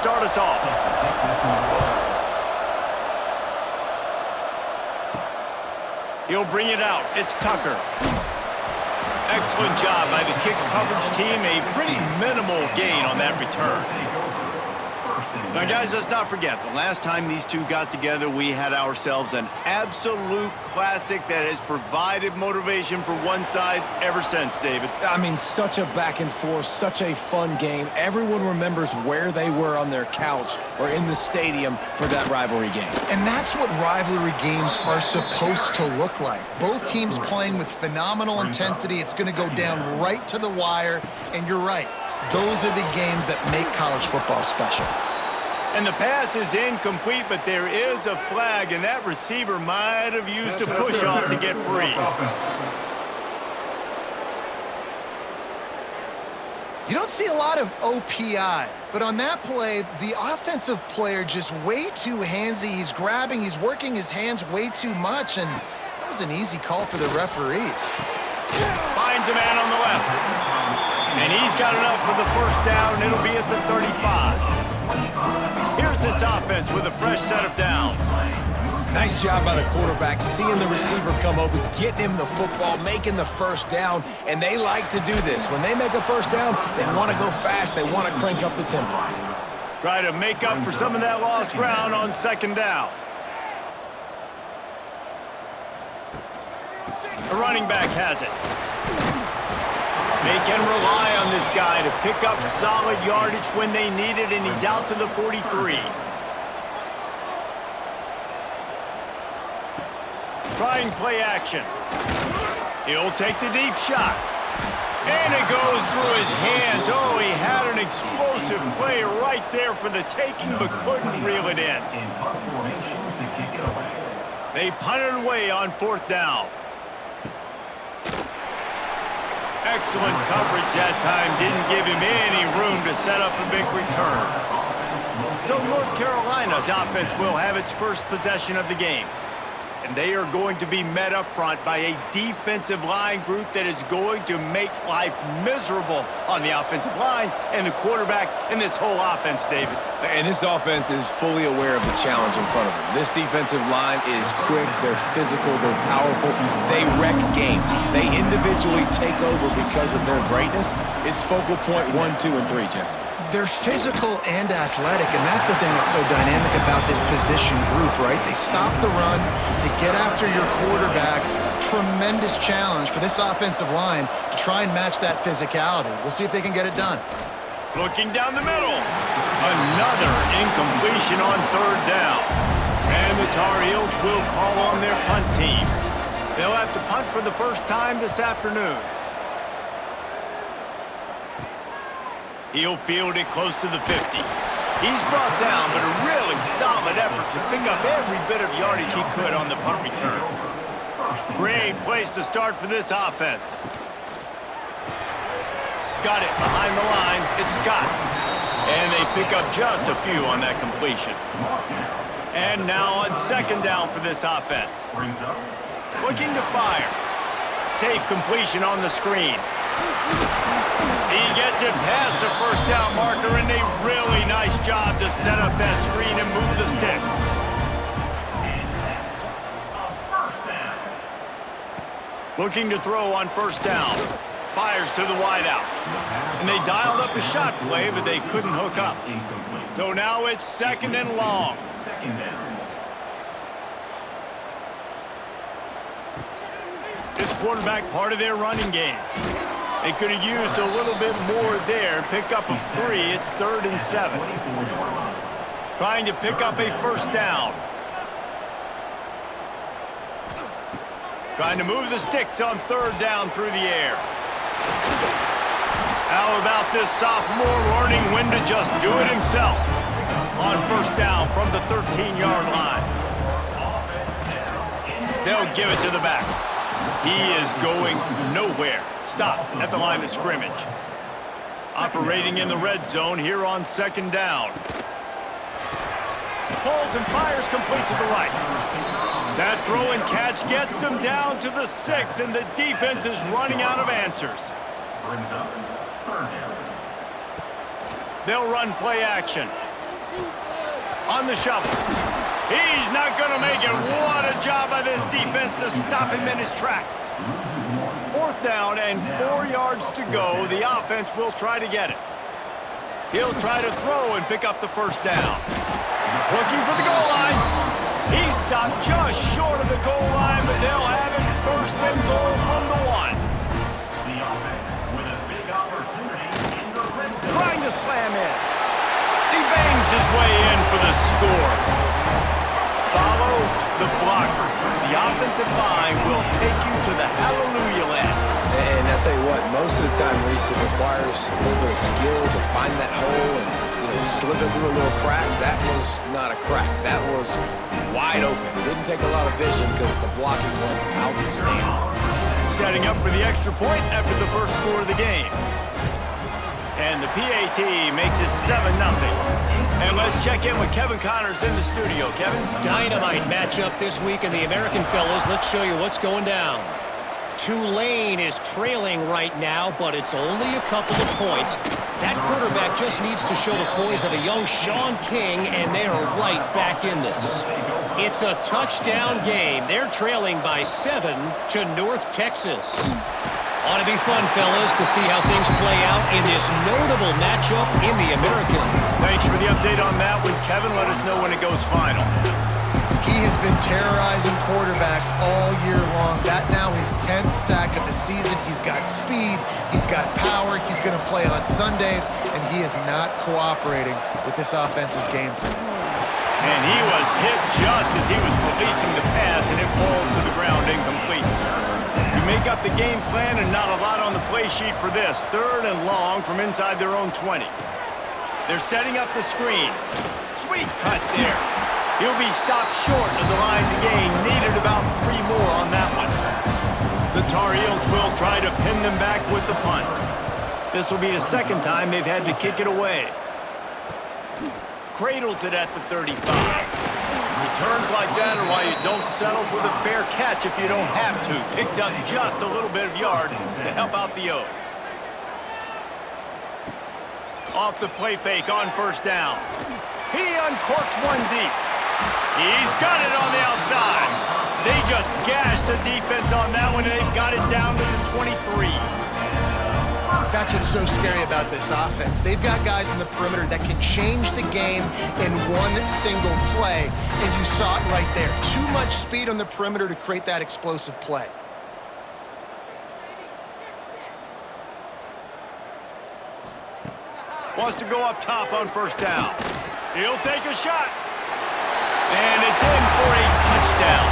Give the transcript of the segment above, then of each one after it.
start us off. He'll bring it out. It's Tucker. Excellent job by the kick coverage team. A pretty minimal gain on that return. Now, guys, let's not forget, the last time these two got together, we had ourselves an absolute classic that has provided motivation for one side ever since, David. I mean, such a back and forth, such a fun game. Everyone remembers where they were on their couch or in the stadium for that rivalry game. And that's what rivalry games are supposed to look like. Both teams playing with phenomenal intensity. It's going to go down right to the wire. And you're right, those are the games that make college football special. And the pass is incomplete, but there is a flag, and that receiver might have used a push-off to get free. You don't see a lot of OPI, but on that play, the offensive player just way too handsy. He's grabbing, he's working his hands way too much, and that was an easy call for the referees. Finds a man on the left. And he's got enough for the first down, and it'll be at the 35. Here's this offense with a fresh set of downs. Nice job by the quarterback, seeing the receiver come open, getting him the football, making the first down, and they like to do this. When they make a first down, they want to go fast, they want to crank up the tempo. Try to make up for some of that lost ground on second down. The running back has it. They can rely on this guy to pick up solid yardage when they need it, and he's out to the 43. Trying play action. He'll take the deep shot. And it goes through his hands. Oh, he had an explosive play right there for the taking, but couldn't reel it in. They punted away on fourth down. Excellent coverage that time. Didn't give him any room to set up a big return. So North Carolina's offense will have its first possession of the game. And they are going to be met up front by a defensive line group that is going to make life miserable on the offensive line and the quarterback and this whole offense, David. And this offense is fully aware of the challenge in front of them. This defensive line is quick, they're physical, they're powerful, they wreck games. They individually take over because of their greatness. It's focal point 1, 2, and 3, Jesse. They're physical and athletic, and that's the thing that's so dynamic about this position group, right? They stop the run, they get after your quarterback. Tremendous challenge for this offensive line to try and match that physicality. We'll see if they can get it done. Looking down the middle. Another incompletion on third down. And the Tar Heels will call on their punt team. They'll have to punt for the first time this afternoon. He'll field it close to the 50. He's brought down, but a really solid effort to pick up every bit of yardage he could on the punt return. Great place to start for this offense. Got it behind the line. It's Scott. And they pick up just a few on that completion. And now on second down for this offense. Looking to fire. Safe completion on the screen. He gets it past the first down marker, and a really nice job to set up that screen and move the sticks. Looking to throw on first down. Fires to the wideout. And they dialed up a shot play, but they couldn't hook up. So now it's second and long. This quarterback part of their running game. They could have used a little bit more there. Pick up a 3. It's 3rd and 7. Trying to pick up a first down. Trying to move the sticks on third down through the air. How about this sophomore learning when to just do it himself? On first down from the 13-yard line. They'll give it to the back. He is going nowhere. Stop at the line of scrimmage. Operating in the red zone here on second down. Pulls and fires complete to the right. That throw and catch gets them down to the 6, and the defense is running out of answers. They'll run play action. On the shovel. He's not going to make it. What a job by this defense to stop him in his tracks. 4th down and 4 yards to go. The offense will try to get it. He'll try to throw and pick up the 1st down. Looking for the goal line. He stopped just short of the goal line, but they'll have it 1st and goal from the 1. The offense with a big opportunity in the red zone. Trying to slam in. He bangs his way in for the score. Follow the blockers. The offensive line will take you to the hallelujah land. And I'll tell you what, most of the time, Reese, it requires a little bit of skill to find that hole and slither through a little crack. That was not a crack. That was wide open. Didn't take a lot of vision because the blocking was outstanding. Setting up for the extra point after the 1st score of the game. And the PAT makes it 7-0. And let's check in with Kevin Connors in the studio. Kevin? Dynamite matchup this week in the American, fellas. Let's show you what's going down. Tulane is trailing right now, but it's only a couple of points. That quarterback just needs to show the poise of a young Sean King, and they are right back in this. It's a touchdown game. They're trailing by 7 to North Texas. Ought to be fun, fellas, to see how things play out in this notable matchup in the American. Thanks for the update on that one, Kevin. Let us know when it goes final. He has been terrorizing quarterbacks all year long. That now his 10th sack of the season. He's got speed. He's got power. He's going to play on Sundays, and he is not cooperating with this offense's game plan. And he was hit just as he was releasing the pass, and it falls to the ground incomplete. You make up the game plan and not a lot on the play sheet for this. 3rd and long from inside their own 20. They're setting up the screen. Sweet cut there. He'll be stopped short of the line to gain. Needed about 3 more on that one. The Tar Heels will try to pin them back with the punt. This will be the 2nd time they've had to kick it away. Cradles it at the 35. Returns like that are why you don't settle for the fair catch if you don't have to. Picks up just a little bit of yards to help out the O. Off the play fake on 1st down. He uncorks one deep. He's got it on the outside. They just gashed the defense on that one, and they've got it down to the 23. That's what's so scary about this offense. They've got guys in the perimeter that can change the game in one single play, and you saw it right there. Too much speed on the perimeter to create that explosive play. Wants to go up top on 1st down. He'll take a shot. And it's in for a touchdown.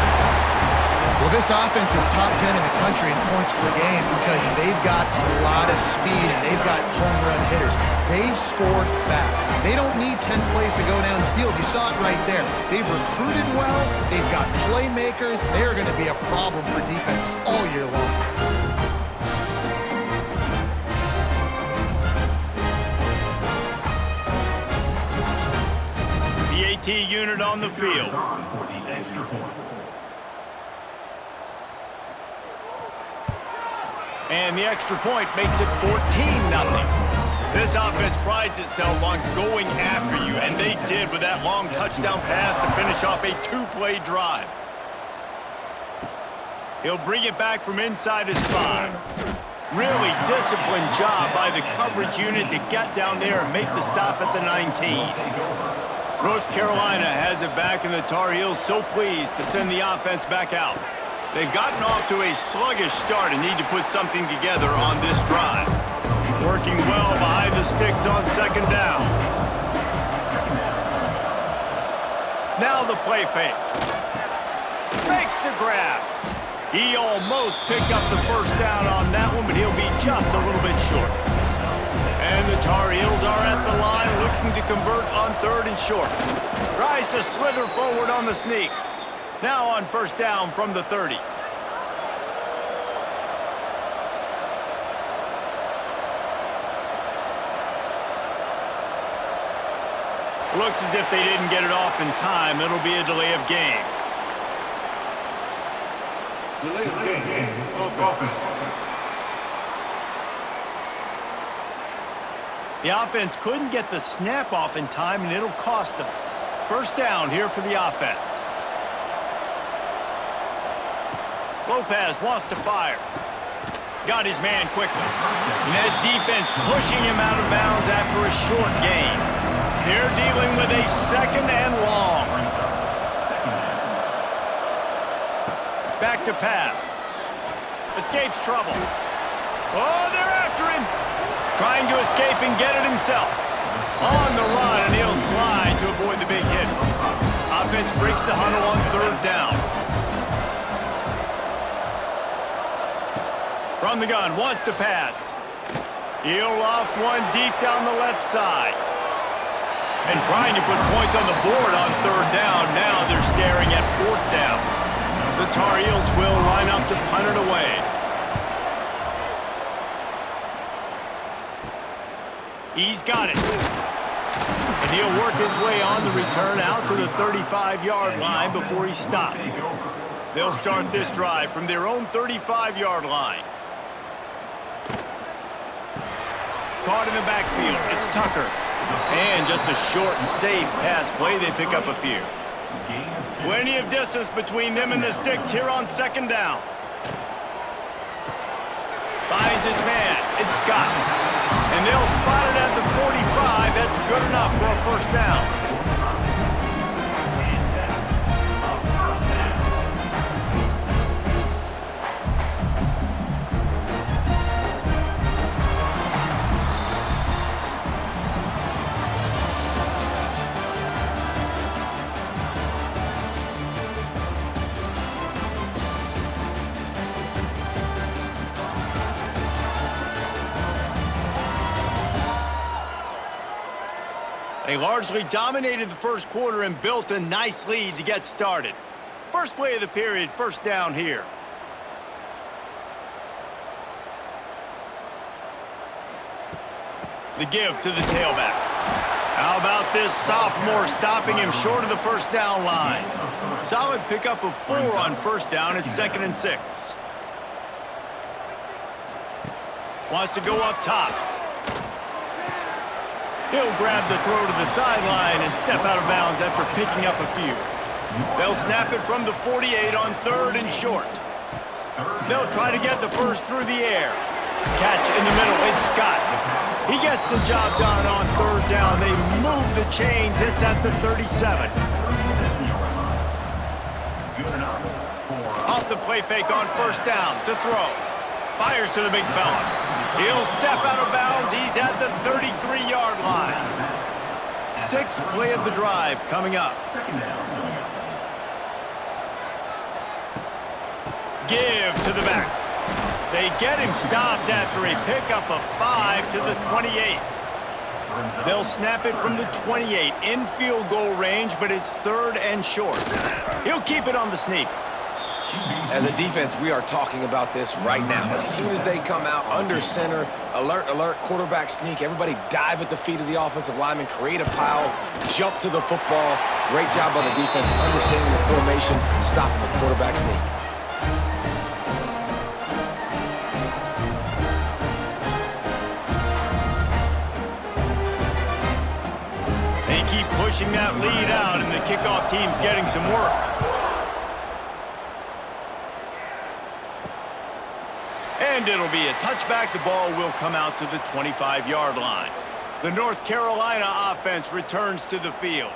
Well, this offense is top 10 in the country in points per game because they've got a lot of speed and they've got home run hitters. They score fast. They don't need 10 plays to go down the field. You saw it right there. They've recruited well. They've got playmakers. They're going to be a problem for defenses all year long. PAT unit on the field. And the extra point makes it 14-0. This offense prides itself on going after you, and they did with that long touchdown pass to finish off a 2-play drive. He'll bring it back from inside his 5. Really disciplined job by the coverage unit to get down there and make the stop at the 19. North Carolina has it back, and the Tar Heels so pleased to send the offense back out. They've gotten off to a sluggish start and need to put something together on this drive. Working well behind the sticks on 2nd down. Now the play fake. Makes the grab. He almost picked up the 1st down on that one, but he'll be just a little bit short. And the Tar Heels are at the line looking to convert on 3rd and short. Tries to slither forward on the sneak. Now on 1st down from the 30. Looks as if they didn't get it off in time. It'll be a delay of game. Delay of game. Offense. The offense couldn't get the snap off in time, and it'll cost them. First down here for the offense. Lopez wants to fire. Got his man quickly. And that defense pushing him out of bounds after a short gain. They're dealing with a second and long. Back to pass. Escapes trouble. Oh, they're after him. Trying to escape and get it himself. On the run, and he'll slide to avoid the big hit. Offense breaks the huddle on third down. From the gun, wants to pass. He'll loft one deep down the left side. And trying to put points on the board on third down. Now they're staring at fourth down. The Tar Heels will line up to punt it away. He's got it. And he'll work his way on the return out to the 35-yard line before he's stopped. They'll start this drive from their own 35-yard line. Caught in the backfield. It's Tucker. And just a short and safe pass play. They pick up a few. Plenty of distance between them and the sticks here on second down. Finds his man. It's Scott. And they'll spot it at the 45. That's good enough for a first down. They largely dominated the first quarter and built a nice lead to get started. First play of the period, first down here. The give to the tailback. How about this sophomore stopping him short of the first down line? Solid pickup of 4 on first down. It's 2nd and 6. Wants to go up top. He'll grab the throw to the sideline and step out of bounds after picking up a few. They'll snap it from the 48 on 3rd and short. They'll try to get the first through the air. Catch in the middle, it's Scott. He gets the job done on 3rd down. They move the chains, it's at the 37. Off the play fake on first down to throw. Fires to the big fella. He'll step out of bounds. He's at the 33-yard line. 6th play of the drive coming up. Give to the back. They get him stopped after a pickup of 5 to the 28. They'll snap it from the 28 in field goal range, but it's 3rd and short. He'll keep it on the sneak. As a defense, we are talking about this right now. As soon as they come out under center, alert, alert, quarterback sneak, everybody dive at the feet of the offensive lineman, create a pile, jump to the football. Great job by the defense, understanding the formation, stopping the quarterback sneak. They keep pushing that lead out, and the kickoff team's getting some work. And it'll be a touchback. The ball will come out to the 25-yard line. The North Carolina offense returns to the field.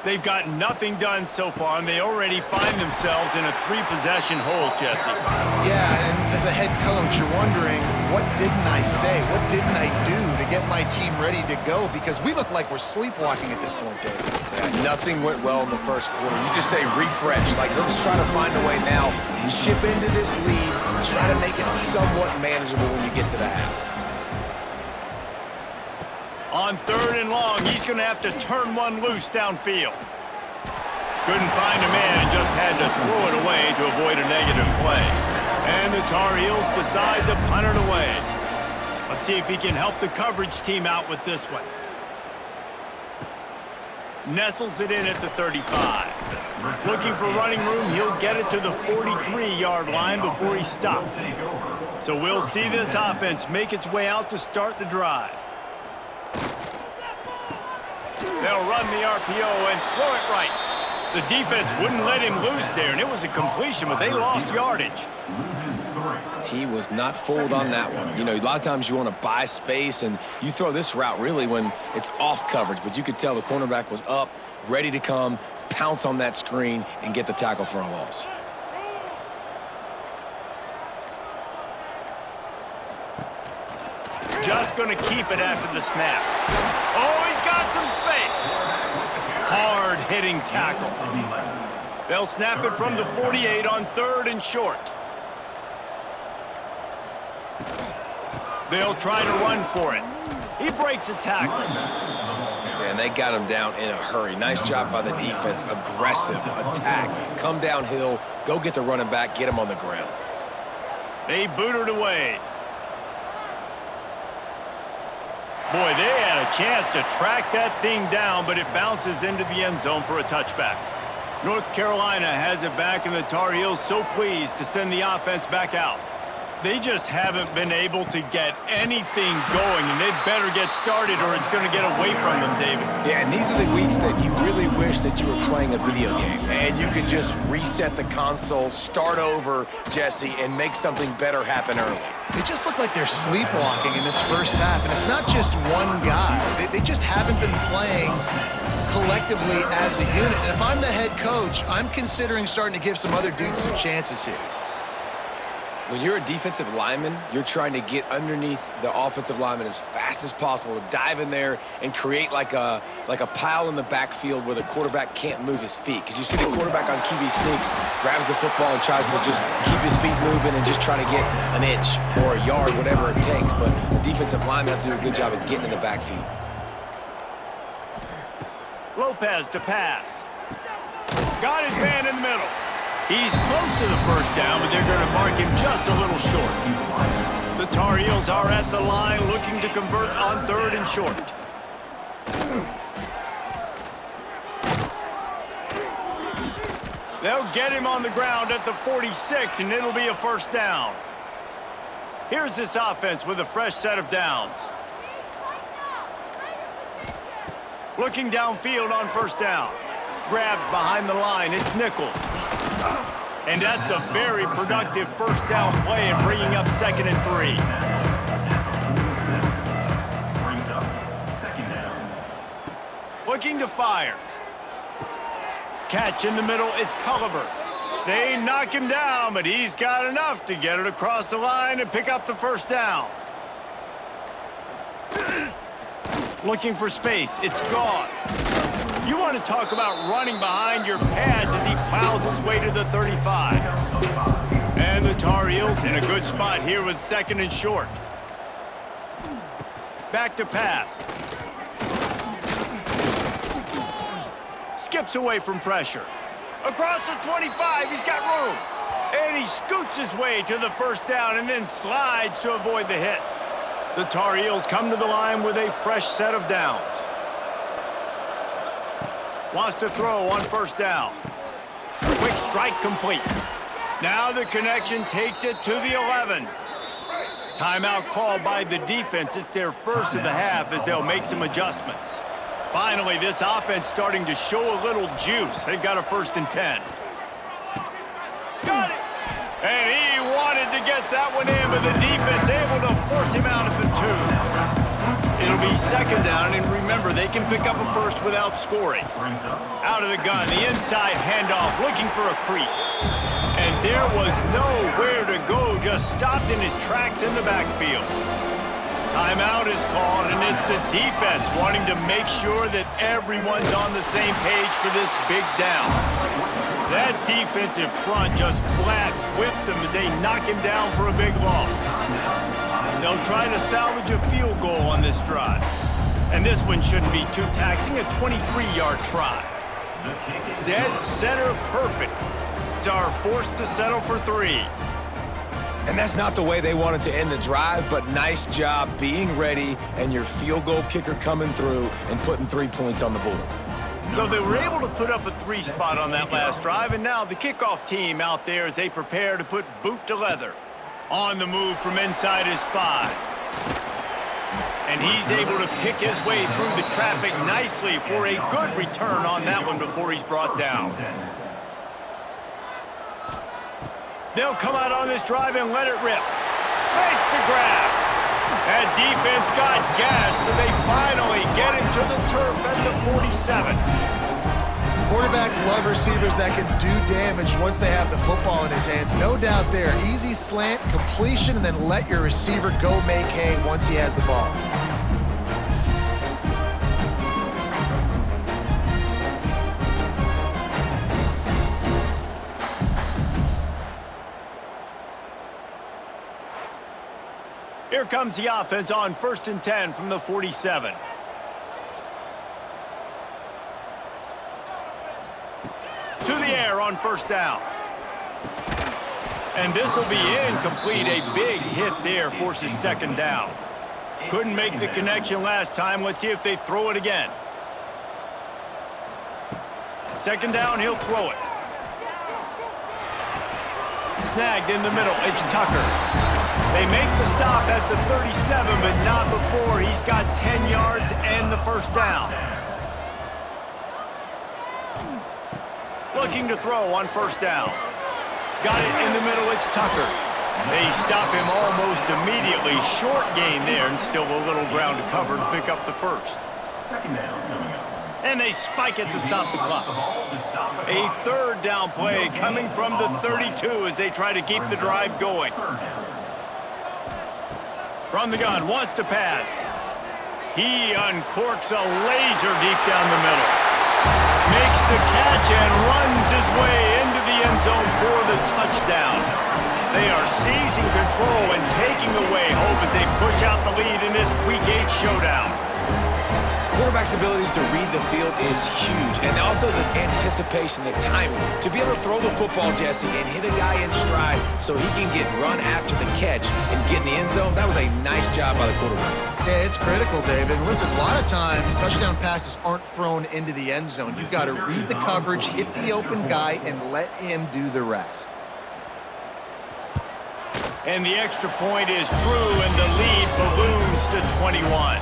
They've got nothing done so far, and they already find themselves in a 3-possession hole, Jesse. Yeah, and as a head coach, you're wondering, what didn't I say? What didn't I do to get my team ready to go? Because we look like we're sleepwalking at this point, David. Yeah, nothing went well in the first quarter. You just say refresh. Like, let's try to find a way now. Chip into this lead. Try to make it somewhat manageable when you get to the half. On 3rd and long, he's going to have to turn one loose downfield. Couldn't find a man and just had to throw it away to avoid a negative play. And the Tar Heels decide to punt it away. Let's see if he can help the coverage team out with this one. Nestles it in at the 35. Looking for running room, he'll get it to the 43-yard line before he stops. So we'll see this offense make its way out to start the drive. They'll run the RPO and throw it right. The defense wouldn't let him loose there, and it was a completion, but they lost yardage. He was not fooled on that one. You know, a lot of times you want to buy space, and you throw this route really when it's off coverage, but you could tell the cornerback was up, ready to come, pounce on that screen, and get the tackle for a loss. Just going to keep it after the snap. Oh, he's got some space. Hard-hitting tackle. They'll snap it from the 48 on 3rd and short. They'll try to run for it. He breaks a tackle. And they got him down in a hurry. Nice job by the defense. Aggressive attack. Come downhill, go get the running back, get him on the ground. They boot it away. Boy, they had a chance to track that thing down, but it bounces into the end zone for a touchback. North Carolina has it back, and the Tar Heels so pleased to send the offense back out. They just haven't been able to get anything going, and they better get started or it's going to get away from them, David. Yeah, and these are the weeks that you really wish that you were playing a video game and you could just reset the console, start over, Jesse, and make something better happen early. They just look like they're sleepwalking in this first half, and it's not just one guy. They just haven't been playing collectively as a unit. And if I'm the head coach, I'm considering starting to give some other dudes some chances here. When you're a defensive lineman, you're trying to get underneath the offensive lineman as fast as possible, to dive in there and create like a pile in the backfield where the quarterback can't move his feet. Because you see the quarterback on QB sneaks, grabs the football and tries to just keep his feet moving and just try to get an inch or a yard, whatever it takes. But the defensive linemen have to do a good job of getting in the backfield. Lopez to pass. Got his man in the middle. He's close to the first down, but they're going to mark him just a little short. The Tar Heels are at the line looking to convert on 3rd and short. They'll get him on the ground at the 46, and it'll be a first down. Here's this offense with a fresh set of downs. Looking downfield on first down. Grabbed behind the line, it's Nichols. And that's a very productive first down play and bringing up 2nd and 3. Brings up 2nd down. Looking to fire. Catch in the middle, it's Culliver. They knock him down, but he's got enough to get it across the line and pick up the first down. Looking for space, it's Gauze. You want to talk about running behind your pads as he plows his way to the 35. And the Tar Heels in a good spot here with 2nd and short. Back to pass. Skips away from pressure. Across the 25, he's got room. And he scoots his way to the first down and then slides to avoid the hit. The Tar Heels come to the line with a fresh set of downs. Wants to throw on first down. Quick strike complete. Now the connection takes it to the 11. Timeout called by the defense. It's their first of the half as they'll make some adjustments. Finally, this offense starting to show a little juice. They've got a 1st and 10. Got it! And he wanted to get that one in, but the defense able to force him out at the 2. It'll be 2nd down, and remember, they can pick up a first without scoring. Out of the gun, the inside handoff, looking for a crease. And there was nowhere to go, just stopped in his tracks in the backfield. Timeout is called, and it's the defense wanting to make sure that everyone's on the same page for this big down. That defensive front just flat whipped them as they knock him down for a big loss. They'll try to salvage a field goal on this drive. And this one shouldn't be too taxing, a 23-yard try. Dead center perfect. Tar forced to settle for 3. And that's not the way they wanted to end the drive, but nice job being ready and your field goal kicker coming through and putting 3 points on the board. So they were able to put up a 3 spot on that last drive, and now the kickoff team out there as they prepare to put boot to leather. On the move from inside his 5. And he's able to pick his way through the traffic nicely for a good return on that one before he's brought down. They'll come out on this drive and let it rip. Makes the grab. That defense got gashed, but they finally get him to the turf at the 47. Quarterbacks love receivers that can do damage once they have the football in his hands. No doubt there. Easy slant, completion, and then let your receiver go make hay once he has the ball. Here comes the offense on 1st and 10 from the 47. To the air on 1st down. And this will be incomplete. A big hit there forces 2nd down. Couldn't make the connection last time. Let's see if they throw it again. 2nd down, he'll throw it. Snagged in the middle. It's Tucker. They make the stop at the 37, but not before he's got 10 yards and the 1st down. Looking to throw on 1st down. Got it in the middle, it's Tucker. They stop him almost immediately. Short gain there, and still a little ground to cover to pick up the 1st. 2nd down coming up. And they spike it to stop the clock. A 3rd down play coming from the 32 as they try to keep the drive going. From the gun, wants to pass. He uncorks a laser deep down the middle. Makes the catch and runs his way into the end zone for the touchdown. They are seizing control and taking away hope as they push out the lead in this Week 8 showdown. Quarterback's abilities to read the field is huge, and also the anticipation, the timing. To be able to throw the football, Jesse, and hit a guy in stride so he can get run after the catch and get in the end zone, that was a nice job by the quarterback. Yeah, it's critical, David. Listen, a lot of times, touchdown passes aren't thrown into the end zone. You've got to read the coverage, hit the open guy, and let him do the rest. And the extra point is true, and the lead balloons to 21.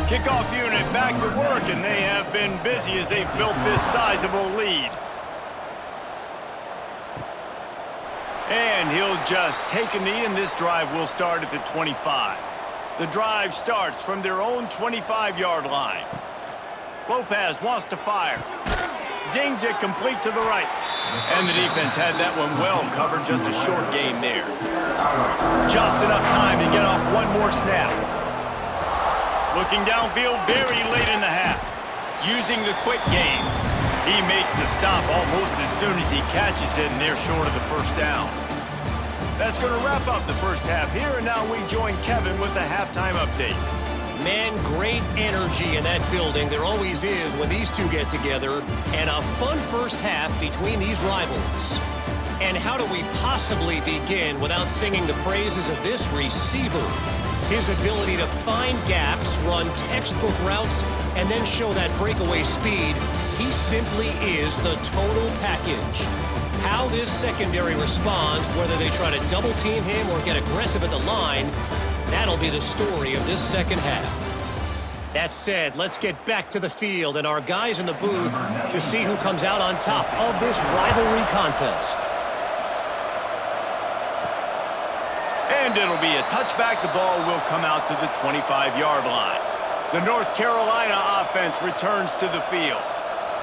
Kickoff unit back to work, and they have been busy as they've built this sizable lead. And he'll just take a knee, and this drive will start at the 25. The drive starts from their own 25-yard line. Lopez wants to fire. Zings it complete to the right. And the defense had that one well covered, just a short gain there. Just enough time to get off one more snap. Looking downfield very late in the half. Using the quick game. He makes the stop almost as soon as he catches it, and they're short of the 1st down. That's going to wrap up the 1st half here, and now we join Kevin with the halftime update. Man, great energy in that building. There always is when these two get together. And a fun 1st half between these rivals. And how do we possibly begin without singing the praises of this receiver? His ability to find gaps, run textbook routes, and then show that breakaway speed. He simply is the total package. How this secondary responds, whether they try to double team him or get aggressive at the line, that'll be the story of this 2nd half. That said, let's get back to the field and our guys in the booth to see who comes out on top of this rivalry contest. And it'll be a touchback. The ball will come out to the 25-yard line. The North Carolina offense returns to the field.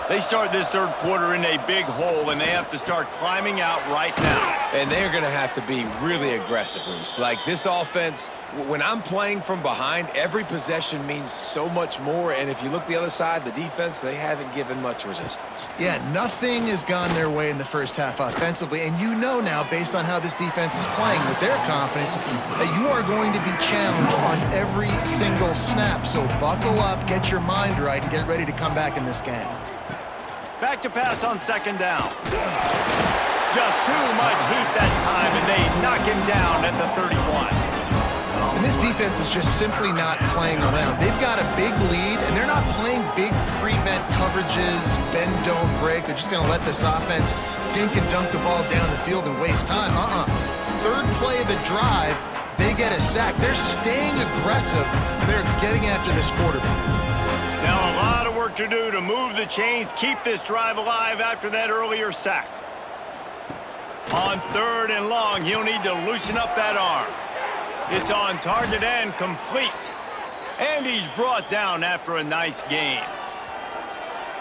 They start this 3rd quarter in a big hole, and they have to start climbing out right now. And they're going to have to be really aggressive, Reese. Like, this offense, when I'm playing from behind, every possession means so much more. And if you look the other side, the defense, they haven't given much resistance. Yeah, nothing has gone their way in the 1st half offensively. And you know now, based on how this defense is playing with their confidence, that you are going to be challenged on every single snap. So buckle up, get your mind right, and get ready to come back in this game. Back to pass on 2nd down. Just too much heat that time, and they knock him down at the 31. And this defense is just simply not playing around. They've got a big lead, and they're not playing big prevent coverages, bend, don't break. They're just going to let this offense dink and dunk the ball down the field and waste time. 3rd play of the drive, they get a sack. They're staying aggressive. They're getting after this quarterback. Now a lot of work to do to move the chains, keep this drive alive after that earlier sack. On 3rd and long, he'll need to loosen up that arm. It's on target and complete. And he's brought down after a nice gain.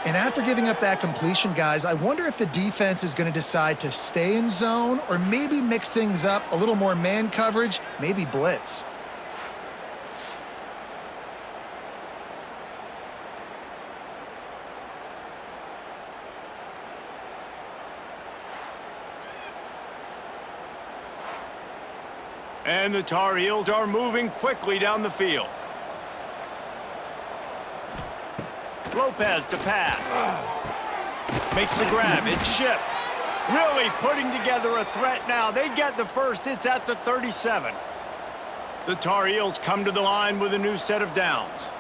And after giving up that completion, guys, I wonder if the defense is going to decide to stay in zone or maybe mix things up, a little more man coverage, maybe blitz. And the Tar Heels are moving quickly down the field. Lopez to pass. Makes the grab. It's Ship. Really putting together a threat now. They get the first. It's at the 37. The Tar Heels come to the line with a new set of downs.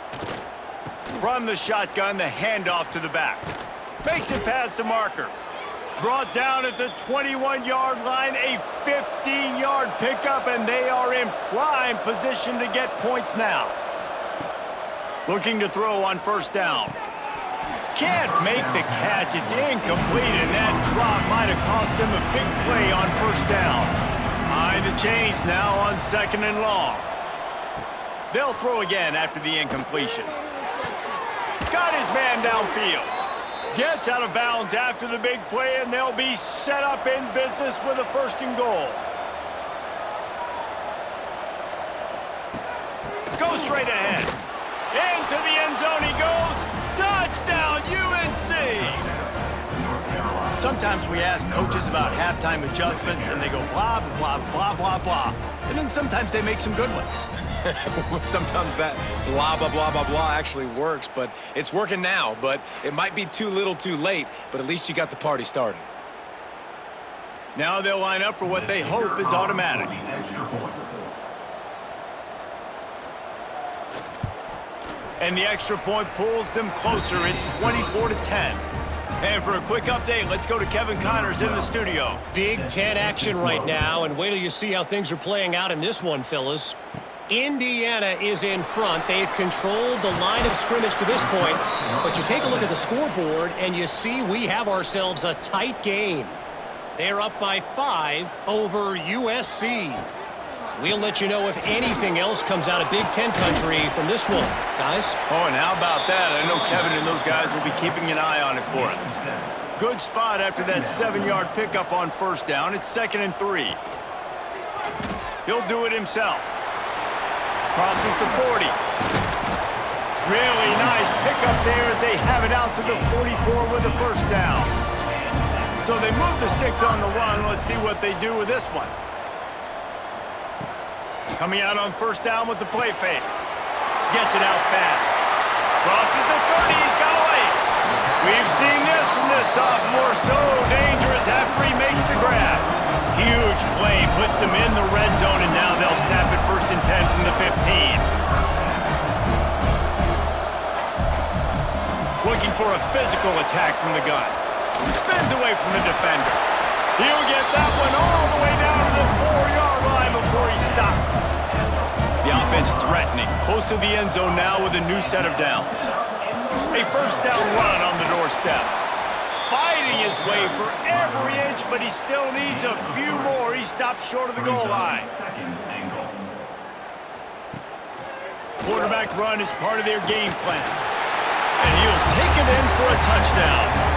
From the shotgun, the handoff to the back. Makes it past the marker. Brought down at the 21-yard line, a 15-yard pickup, and they are in prime position to get points now. Looking to throw on 1st down. Can't make the catch. It's incomplete, and that drop might have cost him a big play on 1st down. Behind the chains now on 2nd and long. They'll throw again after the incompletion. Got his man downfield. Gets out of bounds after the big play, and they'll be set up in business with a 1st and goal. Go straight ahead. Into the end zone he goes. Touchdown, UNC! Sometimes we ask coaches about halftime adjustments, and they go blah, blah, blah, blah, blah. And then sometimes they make some good ones. Sometimes that blah, blah, blah, blah, blah actually works, but it's working now. But it might be too little too late, but at least you got the party started. Now they'll line up for what they hope is automatic. And the extra point pulls them closer. It's 24-10. And for a quick update, let's go to Kevin Connors in the studio. Big Ten action right now, and wait till you see how things are playing out in this one, fellas. Indiana is in front. They've controlled the line of scrimmage to this point, but you take a look at the scoreboard, and you see we have ourselves a tight game. They're up by 5 over USC. We'll let you know if anything else comes out of Big Ten country from this one, guys. Oh, and how about that? I know Kevin and those guys will be keeping an eye on it for us. Good spot after that 7-yard pickup on 1st down. It's 2nd and 3. He'll do it himself. Crosses to 40. Really nice pickup there as they have it out to the 44 with the 1st down. So they move the sticks on the run. Let's see what they do with this one. Coming out on 1st down with the play fake. Gets it out fast. Crosses the 30. He's got away. We've seen this from this sophomore. So dangerous after he makes the grab. Huge play. Puts them in the red zone, and now they'll snap it 1st and 10 from the 15. Looking for a physical attack from the gun. Spins away from the defender. He'll get that one all the way down to the 4-yard line before he stopped. The offense threatening, close to the end zone now with a new set of downs. A 1st down run on the doorstep. Fighting his way for every inch, but he still needs a few more. He stops short of the goal line. Quarterback run is part of their game plan. And he'll take it in for a touchdown.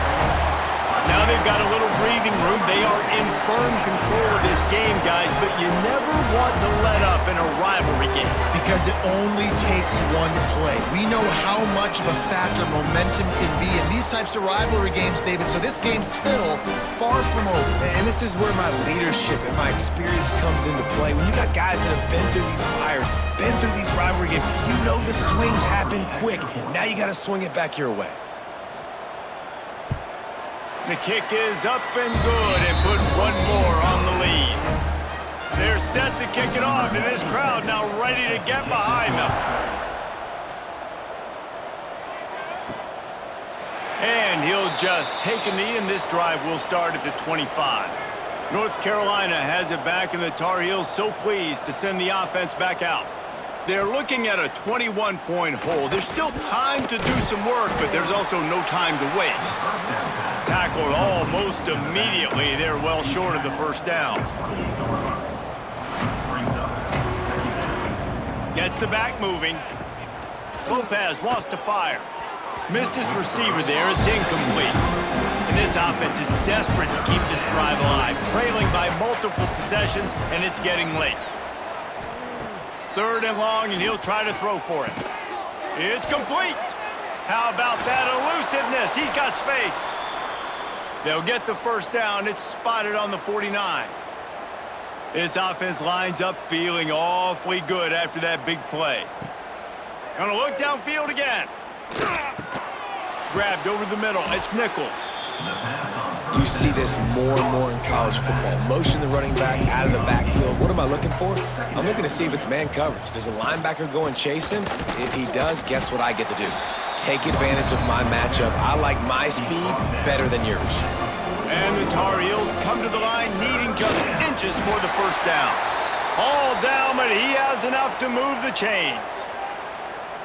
Now they've got a little breathing room. They are in firm control of this game, guys, but you never want to let up in a rivalry game. Because it only takes one play. We know how much of a factor momentum can be in these types of rivalry games, David, so this game's still far from over. And this is where my leadership and my experience comes into play. When you got guys that have been through these fires, been through these rivalry games, you know the swings happen quick. Now you got to swing it back your way. The kick is up and good and put one more on the lead. They're set to kick it off, and this crowd now ready to get behind them. And he'll just take a knee, and this drive will start at the 25. North Carolina has it back, and the Tar Heels so pleased to send the offense back out. They're looking at a 21-point hole. There's still time to do some work, but there's also no time to waste. Tackled almost immediately. They're well short of the first down. Gets the back moving. Lopez wants to fire. Missed his receiver there. It's incomplete. And this offense is desperate to keep this drive alive, trailing by multiple possessions, and it's getting late. 3rd and long, and he'll try to throw for it. It's complete. How about that elusiveness? He's got space. They'll get the first down. It's spotted on the 49. This offense lines up feeling awfully good after that big play. Gonna look downfield again. Grabbed over the middle. It's Nichols. You see this more and more in college football. Motion the running back out of the backfield. What am I looking for? I'm looking to see if it's man coverage. Does the linebacker go and chase him? If he does, guess what I get to do? Take advantage of my matchup. I like my speed better than yours. And the Tar Heels come to the line needing just inches for the first down. All down, but he has enough to move the chains.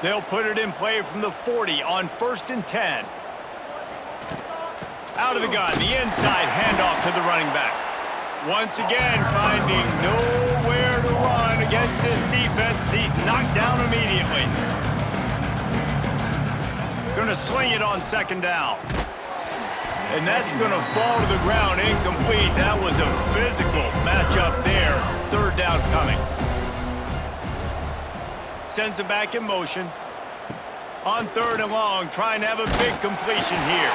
They'll put it in play from the 40 on 1st and 10. Out of the gun, the inside handoff to the running back. Once again, finding nowhere to run against this defense. He's knocked down immediately. Gonna sling it on 2nd down. And that's gonna fall to the ground, incomplete. That was a physical matchup there. 3rd down coming. Sends it back in motion. On 3rd and long, trying to have a big completion here.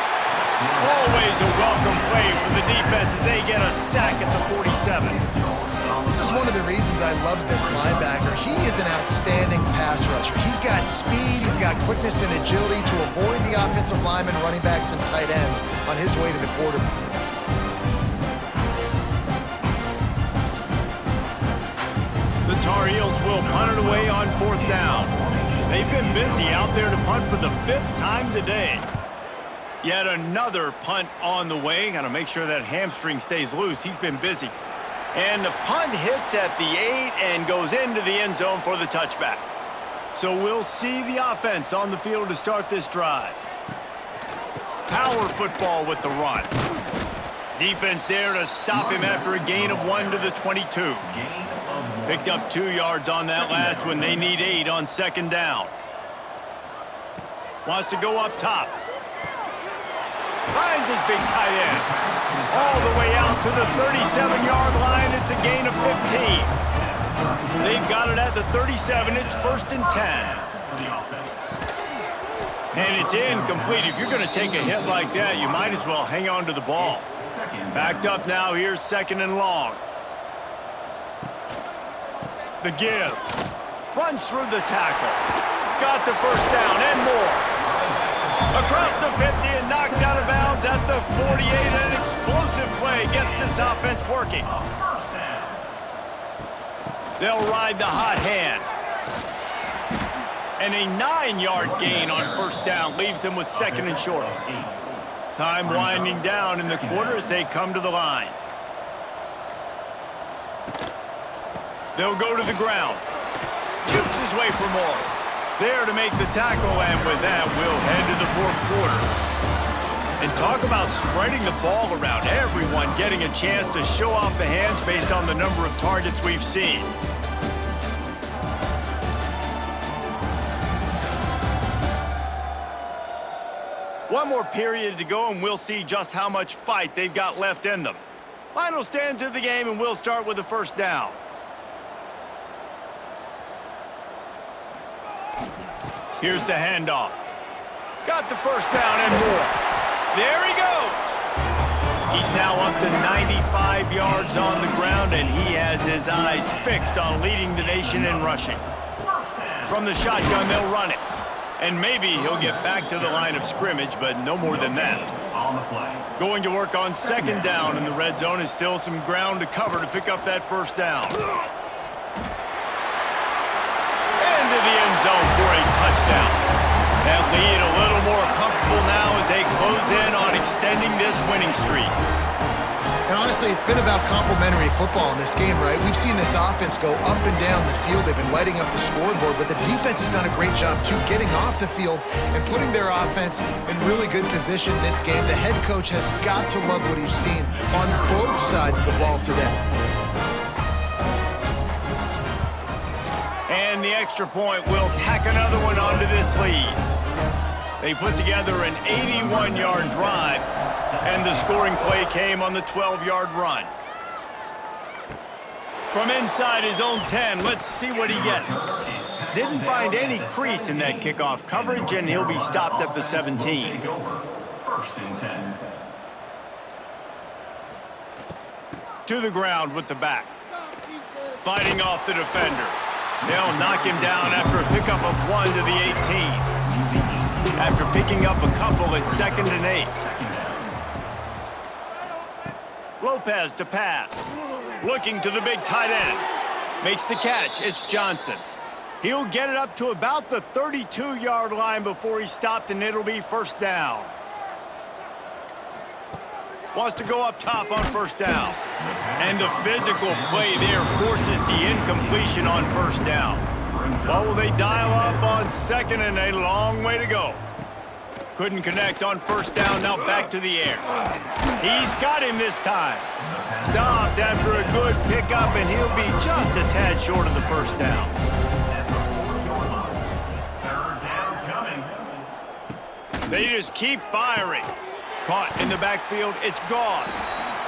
Always a welcome play for the defense as they get a sack at the 47. This is one of the reasons I love this linebacker. He is an outstanding pass rusher. He's got speed, he's got quickness and agility to avoid the offensive linemen, running backs, and tight ends on his way to the quarterback. The Tar Heels will punt it away on 4th down. They've been busy out there to punt for the 5th time today. Yet another punt on the way. Got to make sure that hamstring stays loose. He's been busy. And the punt hits at the 8 and goes into the end zone for the touchback. So we'll see the offense on the field to start this drive. Power football with the run. Defense there to stop him after a gain of 1 to the 22. Picked up 2 yards on that last one. They need 8 on 2nd down. Wants to go up top. Finds his big tight end. All the way out to the 37-yard line. It's a gain of 15. They've got it at the 37. It's 1st and 10. And it's incomplete. If you're going to take a hit like that, you might as well hang on to the ball. Backed up now. Here's 2nd and long. The give. Runs through the tackle. Got the first down and more. Across the 50 and knocked out of bounds at the 48. An explosive play gets this offense working. They'll ride the hot hand. And a 9-yard gain on 1st down leaves them with 2nd and short. Time winding down in the quarter as they come to the line. They'll go to the ground. Jukes his way for more. There to make the tackle, and with that, we'll head to the 4th quarter. And talk about spreading the ball around. Everyone getting a chance to show off the hands based on the number of targets we've seen. One more period to go, and we'll see just how much fight they've got left in them. Final stands of the game, and we'll start with the 1st down. Here's the handoff. Got the first down and more. There he goes. He's now up to 95 yards on the ground, and he has his eyes fixed on leading the nation in rushing. From the shotgun, they'll run it. And maybe he'll get back to the line of scrimmage, but no more than that. Going to work on 2nd down, and the red zone is still some ground to cover to pick up that first down. Into the end zone for a touchdown. That lead a little more comfortable now as they close in on extending this winning streak. And honestly, it's been about complementary football in this game, right? We've seen this offense go up and down the field. They've been lighting up the scoreboard, but the defense has done a great job, too, getting off the field and putting their offense in really good position in this game. The head coach has got to love what he's seen on both sides of the ball today. And the extra point will tack another one onto this lead. They put together an 81-yard drive, and the scoring play came on the 12-yard run. From inside his own 10, let's see what he gets. Didn't find any crease in that kickoff coverage, and he'll be stopped at the 17. First and 10. To the ground with the back. Fighting off the defender. They'll knock him down after a pickup of 1 to the 18. After picking up a couple, it's 2nd and 8. Lopez to pass. Looking to the big tight end. Makes the catch. It's Johnson. He'll get it up to about the 32-yard line before he's stopped, and it'll be first down. Wants to go up top on first down. And the physical play there forces the incompletion on first down. What will they dial up on 2nd and a long way to go? Couldn't connect on first down, now back to the air. He's got him this time. Stopped after a good pickup, and he'll be just a tad short of the first down. Third down coming. They just keep firing. Caught in the backfield, it's Gauze.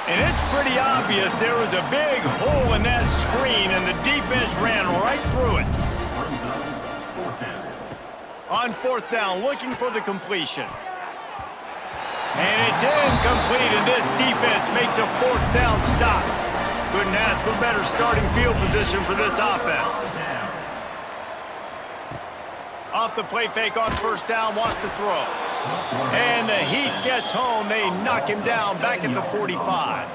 And it's pretty obvious there was a big hole in that screen, and the defense ran right through it. On fourth down, looking for the completion. And it's incomplete, and this defense makes a fourth down stop. Couldn't ask for better starting field position for this offense. Off the play fake on first down, wants to throw. And the heat gets home. They knock him down back at the 45.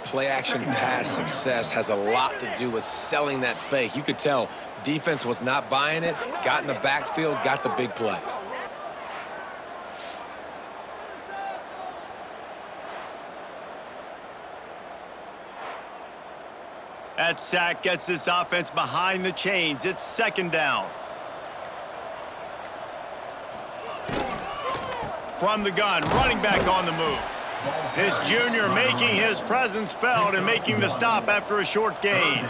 Play-action pass success has a lot to do with selling that fake. You could tell defense was not buying it, got in the backfield, got the big play. That sack gets this offense behind the chains. It's 2nd down. From the gun, running back on the move. This junior making his presence felt and making the stop after a short gain.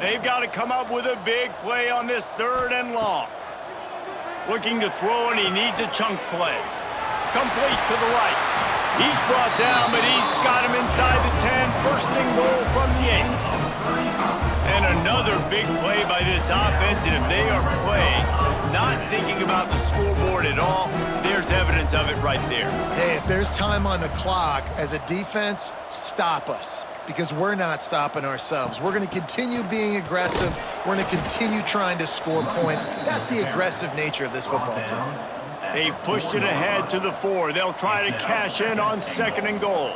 They've got to come up with a big play on this 3rd and long. Looking to throw, and he needs a chunk play. Complete to the right. He's brought down, but he's got him inside the 10. First and goal from the 8. And another big play by this offense, and if they are playing, not thinking about the scoreboard at all, there's evidence of it right there. Hey, if there's time on the clock, as a defense, stop us, because we're not stopping ourselves. We're going to continue being aggressive. We're going to continue trying to score points. That's the aggressive nature of this football team. They've pushed it ahead to the 4. They'll try to cash in on 2nd and goal.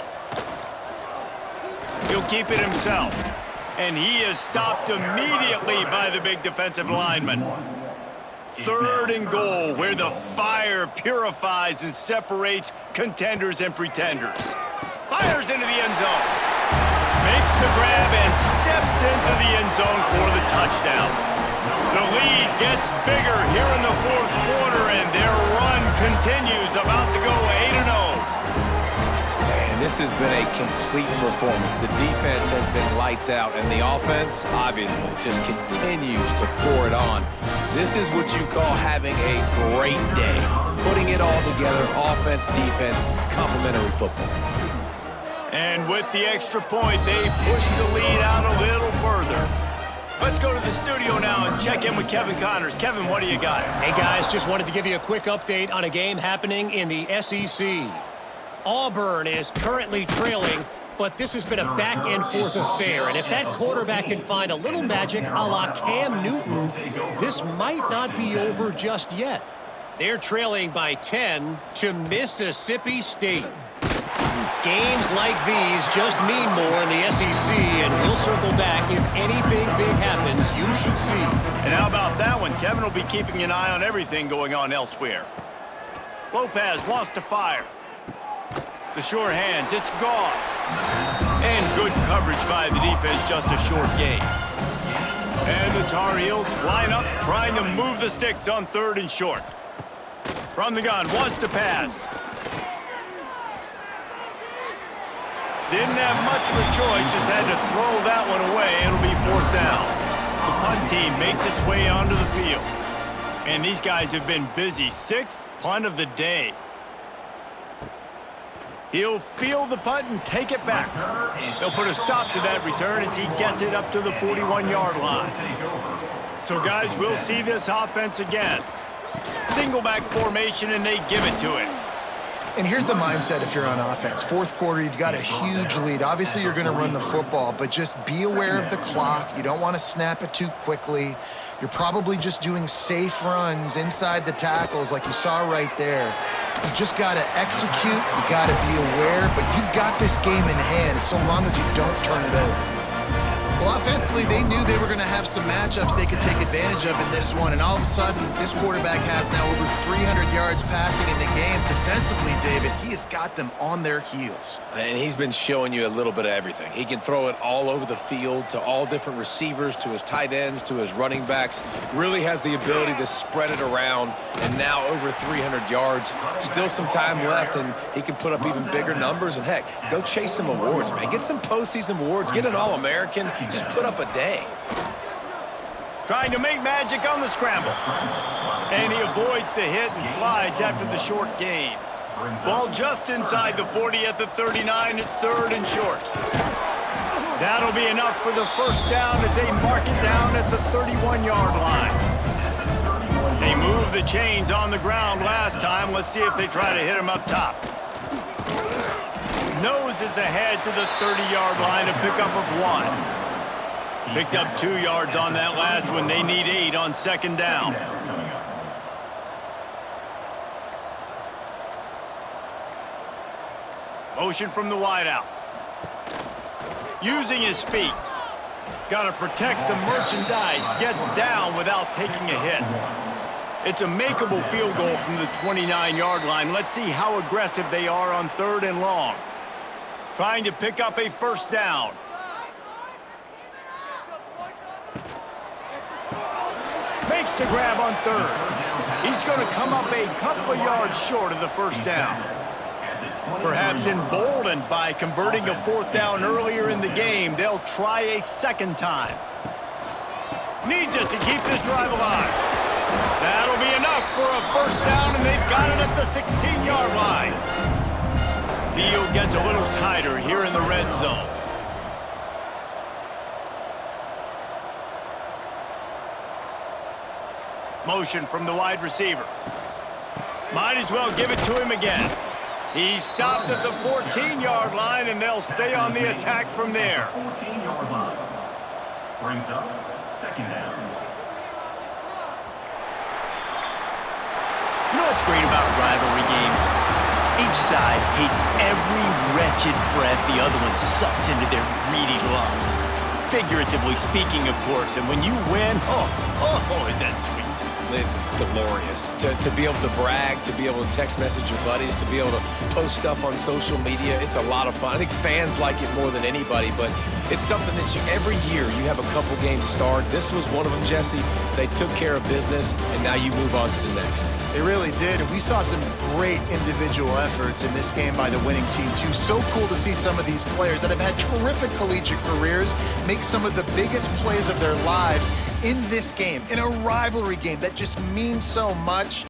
He'll keep it himself. And he is stopped immediately by the big defensive lineman. 3rd and goal, where the fire purifies and separates contenders and pretenders. Fires into the end zone. Makes the grab and steps into the end zone for the touchdown. The lead gets bigger here in the 4th quarter, and their run continues, about to go 8-0. And this has been a complete performance. The defense has been lights out, and the offense, obviously, just continues to pour it on. This is what you call having a great day. Putting it all together, offense, defense, complementary football. And with the extra point, they push the lead out a little further. Let's go to the studio now and check in with Kevin Connors. Kevin, what do you got? Hey, guys, just wanted to give you a quick update on a game happening in the SEC. Auburn is currently trailing, but this has been a back-and-forth affair. And if that quarterback can find a little magic a la Cam Newton, this might not be over just yet. They're trailing by 10 to Mississippi State. Games like these just mean more in the SEC, and we'll circle back if anything big happens you should see. And how about that one? Kevin will be keeping an eye on everything going on elsewhere. Lopez wants to fire. The short hands, it's Gauze. And good coverage by the defense, just a short gain. And the Tar Heels line up, trying to move the sticks on 3rd and short. From the gun, wants to pass. Didn't have much of a choice, just had to throw that one away. It'll be 4th down. The punt team makes its way onto the field. And these guys have been busy. 6th punt of the day. He'll field the punt and take it back. They'll put a stop to that return as he gets it up to the 41-yard line. So, guys, we'll see this offense again. Single back formation, and they give it to him. And here's the mindset if you're on offense. 4th quarter, you've got a huge lead. Obviously, you're going to run the football, but just be aware of the clock. You don't want to snap it too quickly. You're probably just doing safe runs inside the tackles like you saw right there. You just got to execute. You got to be aware, but you've got this game in hand so long as you don't turn it over. Well, offensively, they knew they were going to have some matchups they could take advantage of in this one, and all of a sudden, this quarterback has now over 300 yards passing in the game. Defensively, David, he has got them on their heels. And he's been showing you a little bit of everything. He can throw it all over the field to all different receivers, to his tight ends, to his running backs. Really has the ability to spread it around, and now over 300 yards. Still some time left, and he can put up even bigger numbers. And, heck, go chase some awards, man. Get some postseason awards. Get an All-American. Just put up a day. Trying to make magic on the scramble. And he avoids the hit and slides after the short gain. Ball just inside the 40 at the 39. It's 3rd and short. That'll be enough for the 1st down as they mark it down at the 31-yard line. They moved the chains on the ground last time. Let's see if they try to hit him up top. Nose is ahead to the 30-yard line, a pickup of 1. Picked up 2 yards on that last one. They need 8 on 2nd down. Motion from the wideout. Using his feet. Got to protect the merchandise. Gets down without taking a hit. It's a makeable field goal from the 29-yard line. Let's see how aggressive they are on 3rd and long. Trying to pick up a 1st down. Makes the grab on 3rd. He's going to come up a couple of yards short of the 1st down. Perhaps emboldened by converting a 4th down earlier in the game, they'll try a 2nd time. Needs it to keep this drive alive. That'll be enough for a 1st down, and they've got it at the 16-yard line. Field gets a little tighter here in the red zone. Motion from the wide receiver. Might as well give it to him again. He's stopped at the 14-yard line, and they'll stay on the attack from there. 14-yard line. Brings up 2nd down. You know what's great about rivalry games? Each side hates every wretched breath the other one sucks into their greedy lungs. Figuratively speaking, of course, and when you win, oh, is that sweet. It's glorious to be able to brag, to be able to text message your buddies, to be able to post stuff on social media. It's a lot of fun. I think fans like it more than anybody, but it's something that every year you have a couple games start. This was one of them, Jesse. They took care of business, and now you move on to the next. They really did, and we saw some great individual efforts in this game by the winning team, too. So cool to see some of these players that have had terrific collegiate careers make some of the biggest plays of their lives in this game, in a rivalry game that just means so much.